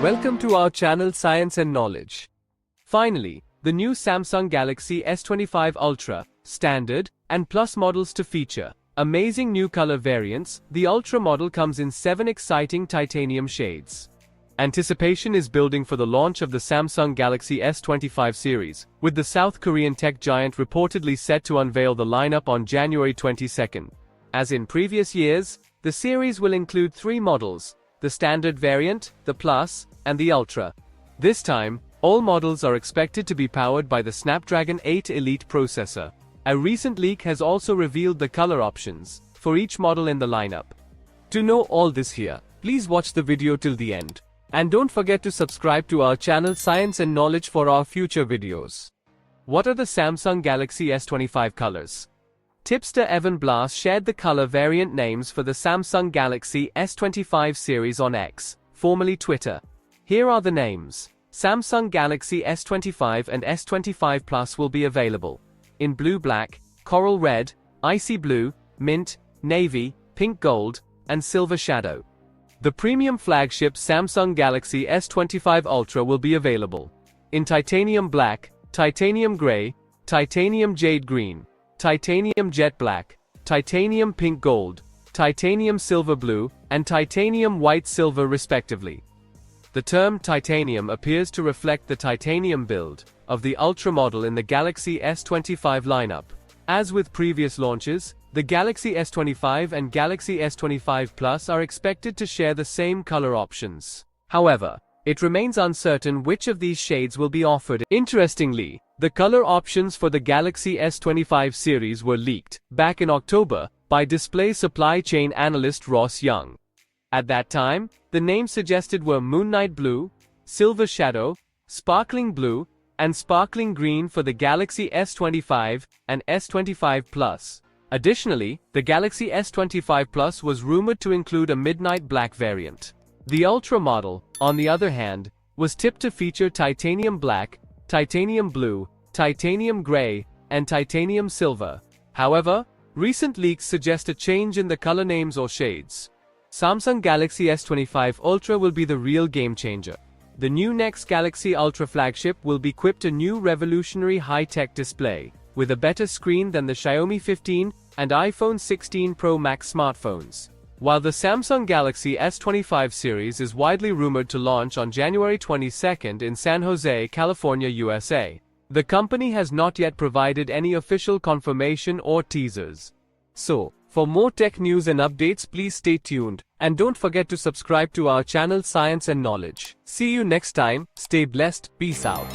Welcome to our channel Science and Knowledge. Finally, the new Samsung Galaxy S25 Ultra, Standard, and Plus models to feature amazing new color variants. The Ultra model comes in 7 exciting titanium shades. Anticipation is building for the launch of the Samsung Galaxy S25 series, with the South Korean tech giant reportedly set to unveil the lineup on January 22nd. As in previous years, the series will include 3 models: the Standard variant, the Plus, and the Ultra. This time, all models are expected to be powered by the Snapdragon 8 Elite processor. A recent leak has also revealed the color options for each model in the lineup. To know all this here, please watch the video till the end. And don't forget to subscribe to our channel Science and Knowledge for our future videos. What are the Samsung Galaxy S25 colors? Tipster Evan Blass shared the color variant names for the Samsung Galaxy S25 series on X, formerly Twitter. Here are the names. Samsung Galaxy S25 and S25 Plus will be available in blue black, coral red, icy blue, mint, navy, pink gold, and silver shadow. The premium flagship Samsung Galaxy S25 Ultra will be available in titanium black, titanium gray, titanium jade green, titanium jet black, titanium pink gold, titanium silver blue, and titanium white silver respectively. The term titanium appears to reflect the titanium build of the Ultra model in the Galaxy S25 lineup. As with previous launches, the Galaxy S25 and Galaxy S25 Plus are expected to share the same color options. However, it remains uncertain which of these shades will be offered. Interestingly, the color options for the Galaxy S25 series were leaked back in October by display supply chain analyst Ross Young. At that time, the names suggested were Moonlight Blue, Silver Shadow, Sparkling Blue, and Sparkling Green for the Galaxy S25 and S25 Plus. Additionally, the Galaxy S25 Plus was rumored to include a Midnight Black variant. The Ultra model, on the other hand, was tipped to feature titanium black, titanium blue, titanium gray, and titanium silver. However, recent leaks suggest a change in the color names or shades. Samsung Galaxy S25 Ultra will be the real game changer. The new next Galaxy Ultra flagship will be equipped a new revolutionary high-tech display, with a better screen than the Xiaomi 15 and iPhone 16 Pro Max smartphones. While the Samsung Galaxy S25 series is widely rumored to launch on January 22nd in San Jose, California, USA, the company has not yet provided any official confirmation or teasers. So, for more tech news and updates, please stay tuned, and don't forget to subscribe to our channel Science and Knowledge. See you next time, stay blessed, peace out.